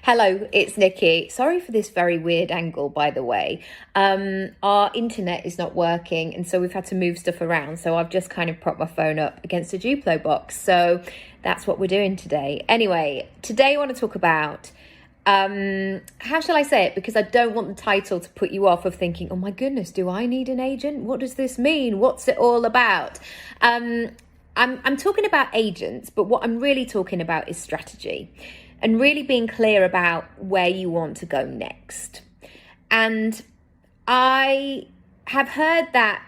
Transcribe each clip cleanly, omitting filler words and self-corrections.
Hello, it's Nikki. Sorry for this very weird angle, by the way. Our internet is not working, and so we've had to move stuff around. So I've just kind of propped my phone up against a Duplo box. So that's what we're doing today. Anyway, today I want to talk about, how shall I say it? Because I don't want the title to put you off of thinking, oh my goodness, do I need an agent? What does this mean? What's it all about? I'm talking about agents, but what I'm really talking about is strategy and really being clear about where you want to go next. And I have heard that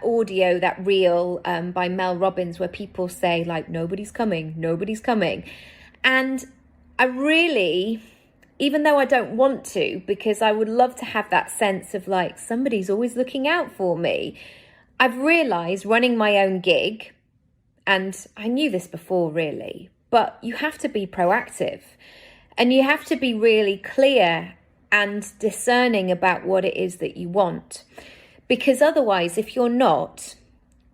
audio, that reel by Mel Robbins, where people say like, nobody's coming. And I really, even though I don't want to, because I would love to have that sense of like, somebody's always looking out for me. I've realized running my own gig, and I knew this before really, but you have to be proactive and you have to be really clear and discerning about what it is that you want. Because otherwise, if you're not,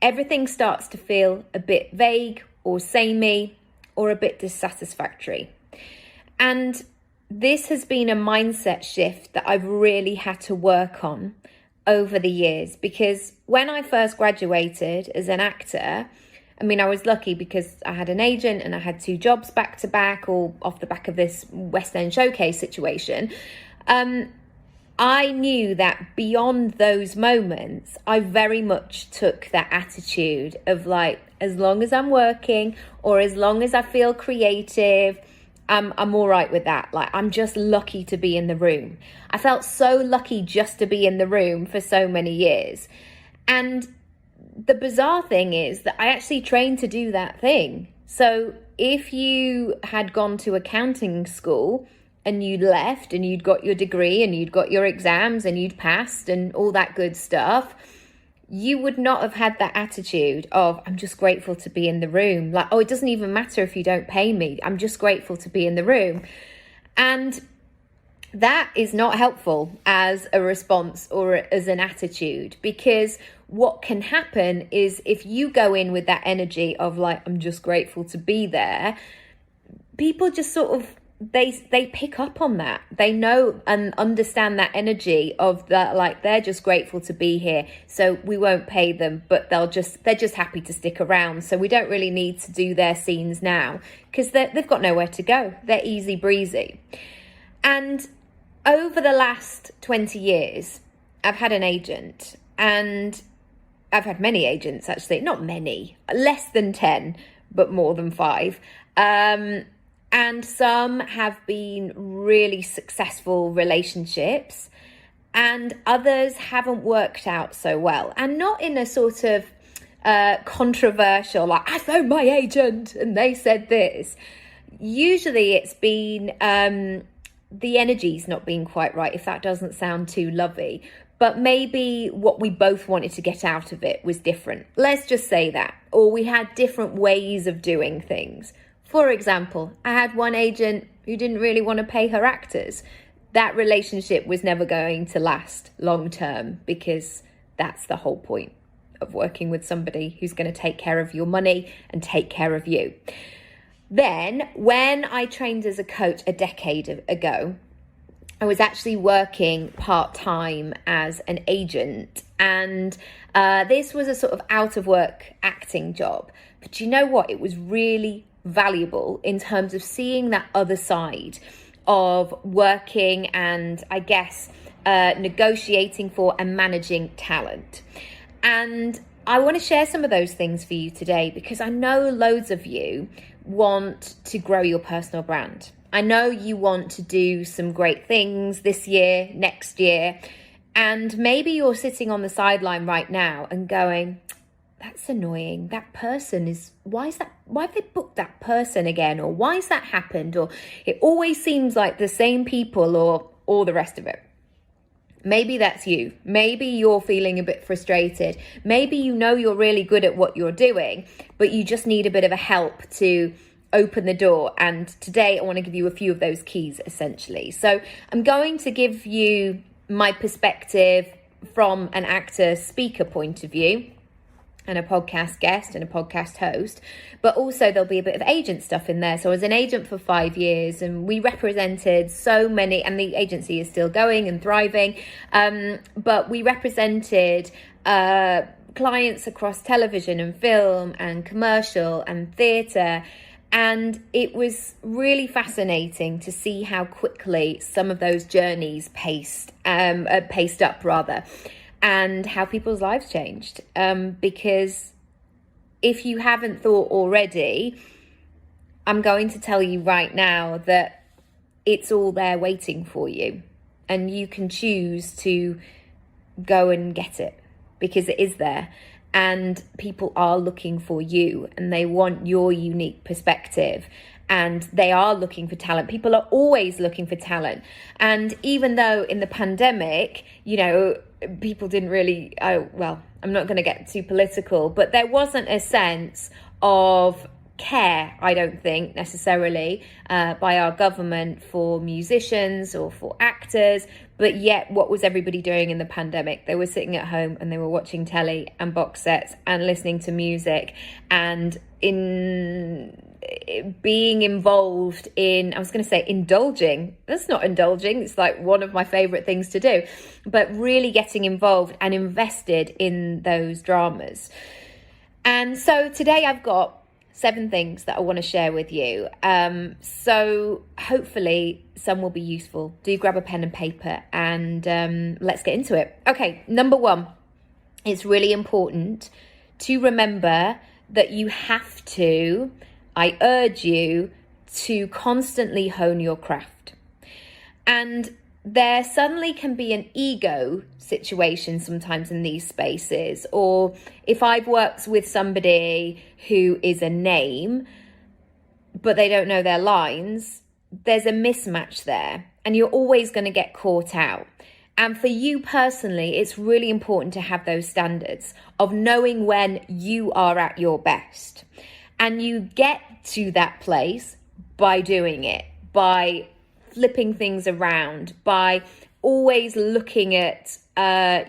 everything starts to feel a bit vague or samey or a bit dissatisfactory. And this has been a mindset shift that I've really had to work on over the years, because when I first graduated as an actor, I mean, I was lucky because I had an agent and I had 2 jobs back to back, all off the back of this West End showcase situation. I knew that beyond those moments, I very much took that attitude of like, as long as I'm working or as long as I feel creative, I'm all right with that. Like, I'm just lucky to be in the room. I felt so lucky just to be in the room for so many years. And the bizarre thing is that I actually trained to do that thing. So if you had gone to accounting school and you'd left and you'd got your degree and you'd got your exams and you'd passed and all that good stuff, you would not have had that attitude of, I'm just grateful to be in the room. Like, oh, it doesn't even matter if you don't pay me. I'm just grateful to be in the room. And that is not helpful as a response or as an attitude, because what can happen is if you go in with that energy of like, I'm just grateful to be there, people just sort of, they pick up on that. They know and understand that energy of that, like, they're just grateful to be here, so we won't pay them, but they're just happy to stick around, so we don't really need to do their scenes now because they've got nowhere to go. They're easy breezy. And over the last 20 years, I've had an agent, and I've had many agents, actually, not many, less than 10, but more than 5. And some have been really successful relationships, and others haven't worked out so well. And not in a sort of controversial, like, I phoned my agent and they said this. Usually it's been the energy's not been quite right, if that doesn't sound too lovey. But maybe what we both wanted to get out of it was different. Let's just say that. Or we had different ways of doing things. For example, I had one agent who didn't really want to pay her actors. That relationship was never going to last long term, because that's the whole point of working with somebody who's going to take care of your money and take care of you. Then, when I trained as a coach a decade ago, I was actually working part-time as an agent, and this was a sort of out-of-work acting job. But you know what? It was really valuable in terms of seeing that other side of working and, I guess, negotiating for and managing talent. And I want to share some of those things for you today, because I know loads of you want to grow your personal brand. I know you want to do some great things this year, next year, and maybe you're sitting on the sideline right now and going, that's annoying. That person is, why have they booked that person again? Or why has that happened? Or it always seems like the same people, or all the rest of it. Maybe that's you. Maybe you're feeling a bit frustrated. Maybe you know you're really good at what you're doing, but you just need a bit of a help to open the door. And today I want to give you a few of those keys, essentially. So I'm going to give you my perspective from an actor speaker point of view. and a podcast guest and a podcast host, but also there'll be a bit of agent stuff in there. So I was an agent for 5 years, and we represented so many, and the agency is still going and thriving, but we represented clients across television and film and commercial and theatre. And it was really fascinating to see how quickly some of those journeys paced up rather, and how people's lives changed. Because if you haven't thought already, I'm going to tell you right now that it's all there waiting for you, and you can choose to go and get it, because it is there. And people are looking for you, and they want your unique perspective, and they are looking for talent. People are always looking for talent. And even though in the pandemic, people didn't really, I'm not going to get too political, but there wasn't a sense of care, I don't think necessarily, by our government for musicians or for actors. But yet, what was everybody doing in the pandemic? They were sitting at home and they were watching telly and box sets and listening to music, and in being involved in, I was going to say indulging. That's not indulging. It's like one of my favorite things to do, but really getting involved and invested in those dramas. And so today I've got 7 things that I want to share with you. So hopefully some will be useful. Do grab a pen and paper, and let's get into it. Okay, number 1, it's really important to remember that you have to, I urge you to constantly hone your craft. And there suddenly can be an ego situation sometimes in these spaces. Or if I've worked with somebody who is a name, but they don't know their lines, there's a mismatch there, and you're always going to get caught out. And for you personally, it's really important to have those standards of knowing when you are at your best. And you get to that place by doing it, by flipping things around, by always looking at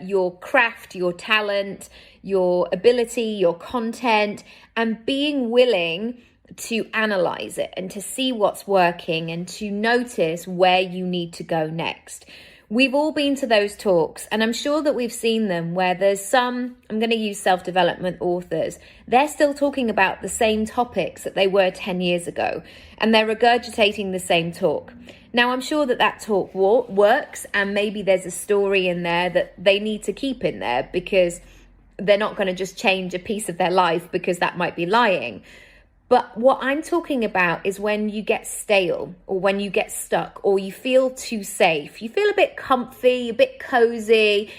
your craft, your talent, your ability, your content, and being willing to analyze it and to see what's working and to notice where you need to go next. We've all been to those talks, and I'm sure that we've seen them where there's some, I'm going to use self-development authors, they're still talking about the same topics that they were 10 years ago, and they're regurgitating the same talk. Now, I'm sure that talk works, and maybe there's a story in there that they need to keep in there, because they're not going to just change a piece of their life because that might be lying. But what I'm talking about is when you get stale, or when you get stuck, or you feel too safe. You feel a bit comfy, a bit cozy.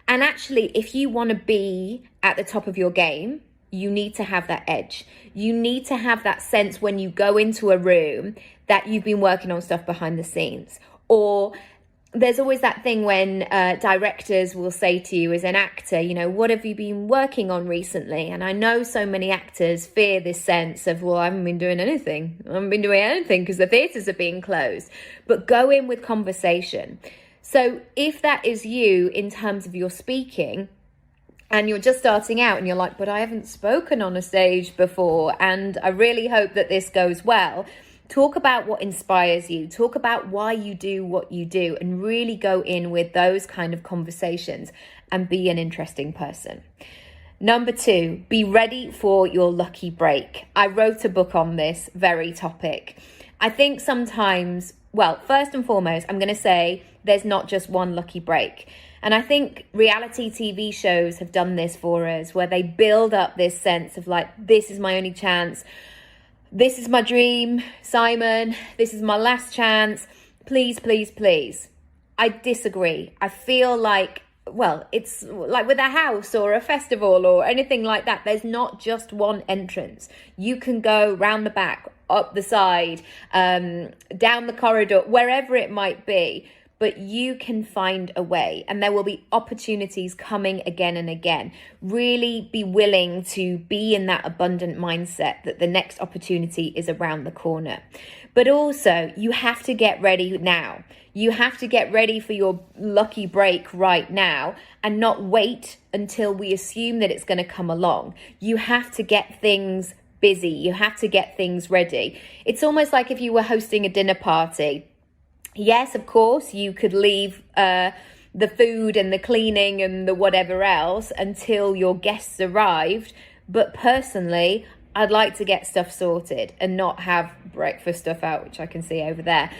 And actually, if you want to be at the top of your game, you need to have that edge. You need to have that sense when you go into a room that you've been working on stuff behind the scenes. Or there's always that thing when directors will say to you as an actor, what have you been working on recently? And I know so many actors fear this sense of, well, I haven't been doing anything. I haven't been doing anything because the theatres are being closed. But go in with conversation. So if that is you in terms of your speaking, and you're just starting out and you're like, but I haven't spoken on a stage before, and I really hope that this goes well. Talk about what inspires you. Talk about why you do what you do, and really go in with those kind of conversations and be an interesting person. Number 2, be ready for your lucky break. I wrote a book on this very topic. I think sometimes, well, first and foremost, I'm going to say there's not just one lucky break. And I think reality TV shows have done this for us, where they build up this sense of like, this is my only chance. This is my dream, Simon. This is my last chance. Please, please, please. I disagree. I feel like, well, it's like with a house or a festival or anything like that. There's not just one entrance. You can go round the back, up the side, down the corridor, wherever it might be. But you can find a way, and there will be opportunities coming again and again. Really be willing to be in that abundant mindset that the next opportunity is around the corner. But also, you have to get ready now. You have to get ready for your lucky break right now and not wait until we assume that it's going to come along. You have to get things busy. You have to get things ready. It's almost like if you were hosting a dinner party. Yes, of course, you could leave the food and the cleaning and the whatever else until your guests arrived. But personally, I'd like to get stuff sorted and not have breakfast stuff out, which I can see over there.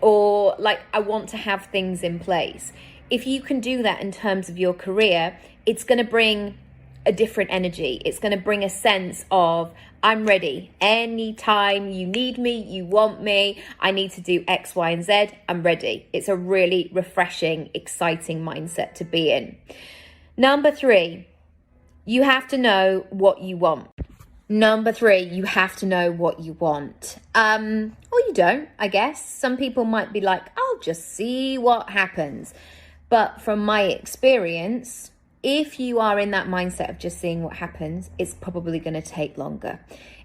Or like, I want to have things in place. If you can do that in terms of your career, it's going to bring a different energy. It's going to bring a sense of, I'm ready. Anytime you need me, you want me, I need to do X, Y, and Z, I'm ready. It's a really refreshing, exciting mindset to be in. Number 3, you have to know what you want. Number 3, you have to know what you want. Or you don't, I guess. Some people might be like, I'll just see what happens. But from my experience, if you are in that mindset of just seeing what happens, it's probably going to take longer.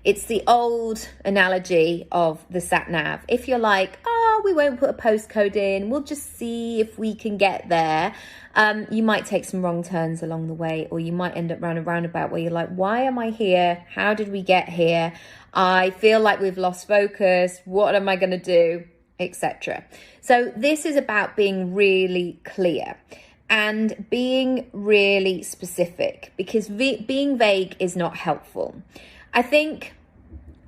It's the old analogy of the sat nav. If you're like, oh, we won't put a postcode in, we'll just see if we can get there. You might take some wrong turns along the way, or you might end up round a roundabout where you're like, why am I here? How did we get here? I feel like we've lost focus. What am I going to do? Etc. So this is about being really clear and being really specific, because being vague is not helpful. I think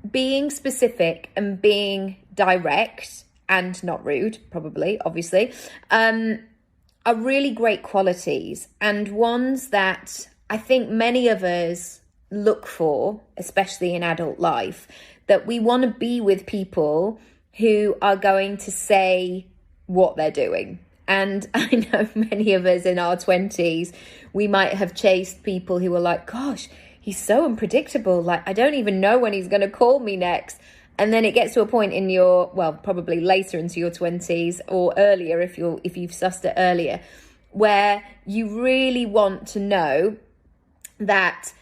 being specific and being direct and not rude, probably, obviously, are really great qualities, and ones that I think many of us look for, especially in adult life, that we want to be with people who are going to say what they're doing. And I know many of us in our 20s, we might have chased people who were like, gosh, he's so unpredictable. Like, I don't even know when he's going to call me next. And then it gets to a point in your, well, probably later into your 20s or earlier if you've sussed it earlier, where you really want to know that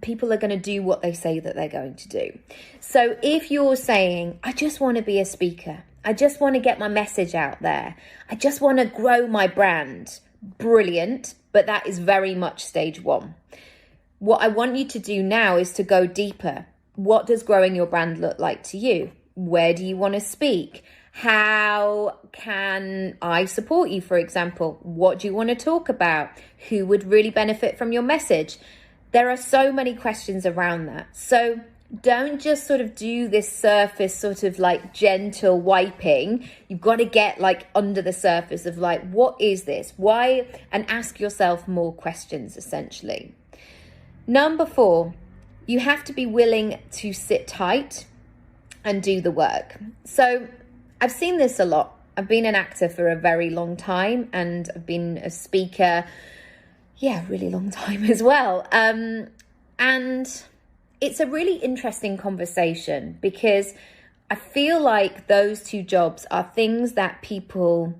people are going to do what they say that they're going to do. So if you're saying, I just want to be a speaker, I just want to get my message out there, I just want to grow my brand, brilliant, but that is very much stage 1. What I want you to do now is to go deeper. What does growing your brand look like to you? Where do you want to speak? How can I support you, for example? What do you want to talk about? Who would really benefit from your message? There are so many questions around that. So don't just sort of do this surface sort of like gentle wiping. You've got to get like under the surface of like, what is this? Why? And ask yourself more questions, essentially. Number 4, you have to be willing to sit tight and do the work. So I've seen this a lot. I've been an actor for a very long time, and I've been a speaker, really long time as well. And it's a really interesting conversation, because I feel like those 2 jobs are things that people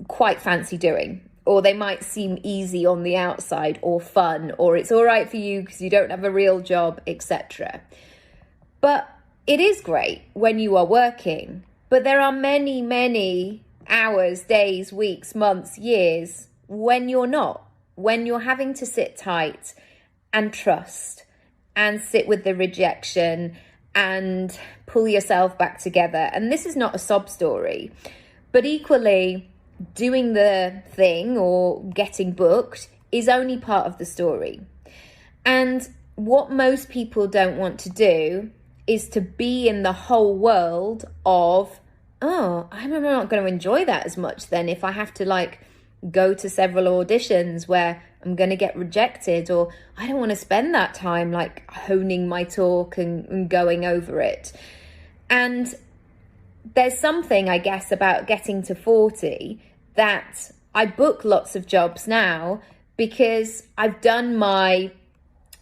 quite fancy doing, or they might seem easy on the outside or fun, or it's all right for you because you don't have a real job, etc. But it is great when you are working, but there are many, many hours, days, weeks, months, years when you're not, when you're having to sit tight and trust and sit with the rejection and pull yourself back together. And this is not a sob story, but equally, doing the thing or getting booked is only part of the story. And what most people don't want to do is to be in the whole world of, oh, I'm not going to enjoy that as much then if I have to like go to several auditions where I'm going to get rejected, or I don't want to spend that time like honing my talk and going over it. And there's something, I guess, about getting to 40 that I book lots of jobs now because I've done my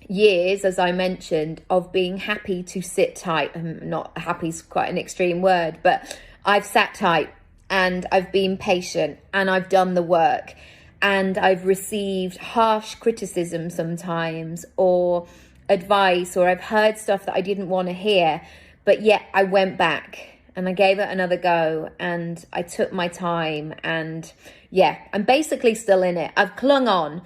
years, as I mentioned, of being happy to sit tight. Not happy is quite an extreme word, but I've sat tight and I've been patient and I've done the work, and I've received harsh criticism sometimes, or advice, or I've heard stuff that I didn't want to hear. But yet I went back and I gave it another go, and I took my time, and yeah, I'm basically still in it. I've clung on.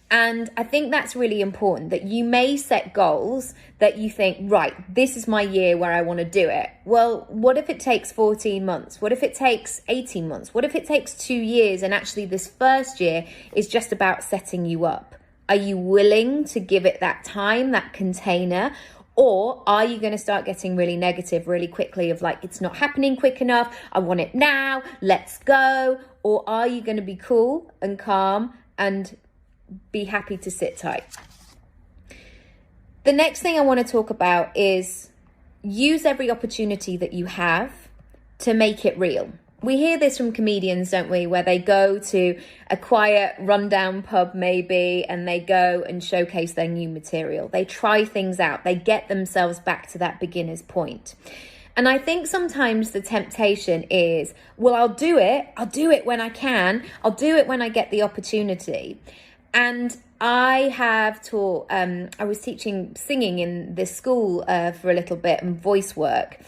And I think that's really important, that you may set goals that you think, right, this is my year where I want to do it. Well, what if it takes 14 months? What if it takes 18 months? What if it takes 2 years? And actually this first year is just about setting you up. Are you willing to give it that time, that container? Or are you going to start getting really negative really quickly of like, it's not happening quick enough, I want it now, let's go? Or are you going to be cool and calm and be happy to sit tight? The next thing I want to talk about is use every opportunity that you have to make it real. We hear this from comedians, don't we, where they go to a quiet rundown pub maybe, and they go and showcase their new material. They try things out. They get themselves back to that beginner's point. And I think sometimes the temptation is, well, I'll do it when I can. I'll do it when I get the opportunity. And I have taught, I was teaching singing in this school for a little bit, and voice work.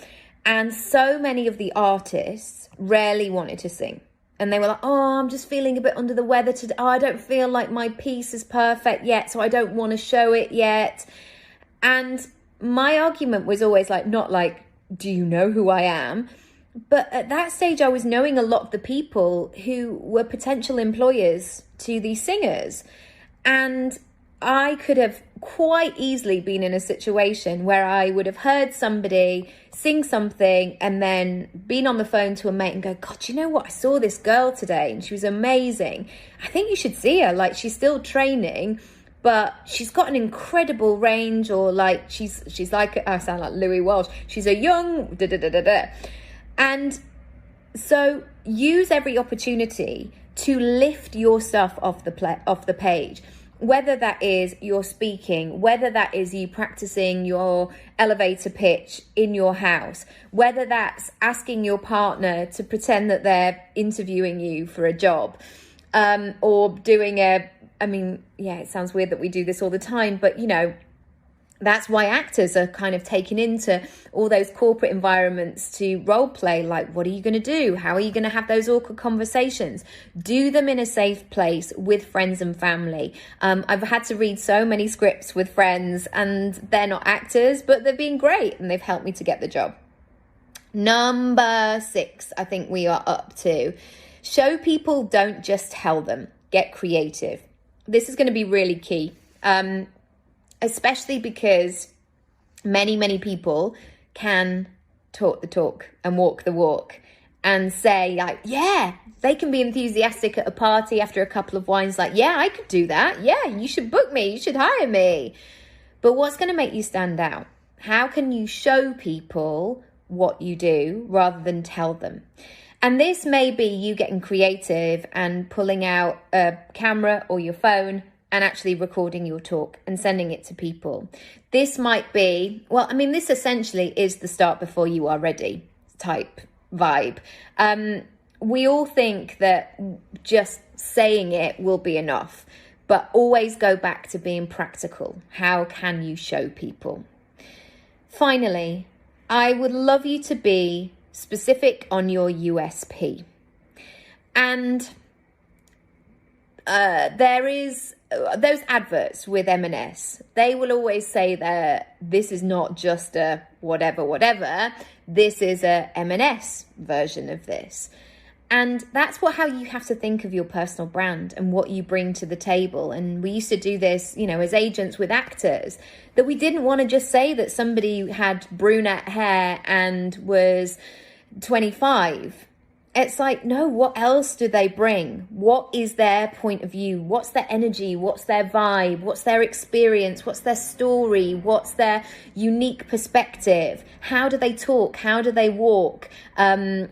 And so many of the artists rarely wanted to sing. And they were like, oh, I'm just feeling a bit under the weather today. Oh, I don't feel like my piece is perfect yet, so I don't want to show it yet. And my argument was always like, not like, do you know who I am? But at that stage, I was knowing a lot of the people who were potential employers to these singers. And I could have quite easily been in a situation where I would have heard somebody sing something and then been on the phone to a mate and go, God, you know what? I saw this girl today and she was amazing. I think you should see her. Like, she's still training, but she's got an incredible range. Or like, she's like, I sound like Louis Walsh. She's a young da-da-da-da-da. And so use every opportunity to lift your stuff off the page. Whether that is your speaking, whether that is you practicing your elevator pitch in your house, whether that's asking your partner to pretend that they're interviewing you for a job, or doing it sounds weird that we do this all the time, but you know, that's why actors are kind of taken into all those corporate environments to role play. Like, what are you going to do? How are you going to have those awkward conversations? Do them in a safe place with friends and family. I've had to read so many scripts with friends, and they're not actors, but they've been great and they've helped me to get the job. Number 6, I think we are up to. Show people, don't just tell them. Get creative. This is going to be really key. Especially because many people can talk the talk and walk the walk and say like, yeah, they can be enthusiastic at a party after a couple of wines. Like, yeah, I could do that. Yeah, you should book me. You should hire me. But what's going to make you stand out? How can you show people what you do rather than tell them? And this may be you getting creative and pulling out a camera or your phone and actually recording your talk and sending it to people. This might be, this essentially is the start before you are ready type vibe. We all think that just saying it will be enough, but always go back to being practical. How can you show people? Finally, I would love you to be specific on your USP. And there is those adverts with M&S, they will always say that this is not just a whatever, this is a M&S version of this. And that's how you have to think of your personal brand and what you bring to the table. And we used to do this, as agents with actors, that we didn't want to just say that somebody had brunette hair and was 25. It's like, no, what else do they bring? What is their point of view? What's their energy? What's their vibe? What's their experience? What's their story? What's their unique perspective? How do they talk? How do they walk? How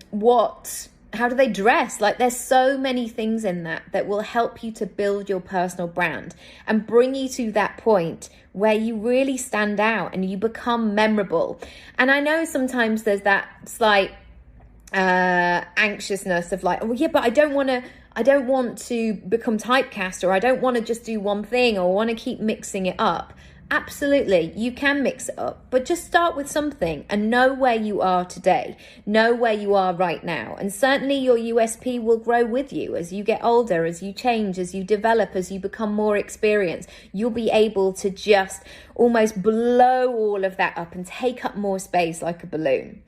do they dress? Like, there's so many things in that will help you to build your personal brand and bring you to that point where you really stand out and you become memorable. And I know sometimes there's that slight anxiousness of like, oh yeah, but I don't want to become typecast, or I don't want to just do one thing, or want to keep mixing it up. Absolutely, you can mix it up, but just start with something and know where you are today. Know where you are right now. And certainly your USP will grow with you as you get older, as you change, as you develop, as you become more experienced. You'll be able to just almost blow all of that up and take up more space like a balloon.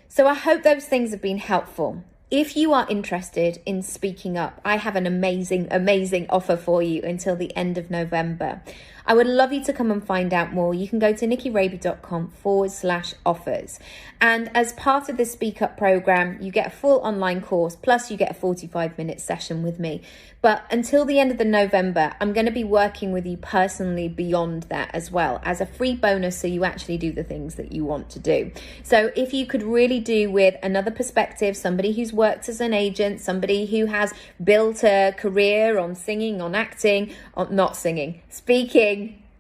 So I hope those things have been helpful. If you are interested in speaking up, I have an amazing, amazing offer for you until the end of November. I would love you to come and find out more. You can go to nikkiraby.com/offers. And as part of the Speak Up program, you get a full online course, plus you get a 45-minute session with me. But until the end of the November, I'm going to be working with you personally beyond that as well, as a free bonus, so you actually do the things that you want to do. So if you could really do with another perspective, somebody who's worked as an agent, somebody who has built a career on singing, on acting, on not singing, speaking,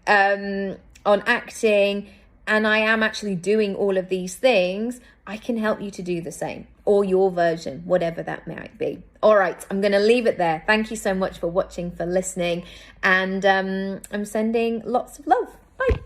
on acting, and I am actually doing all of these things, I can help you to do the same, or your version, whatever that might be. All right, I'm going to leave it there. Thank you so much for watching, for listening, and I'm sending lots of love. Bye.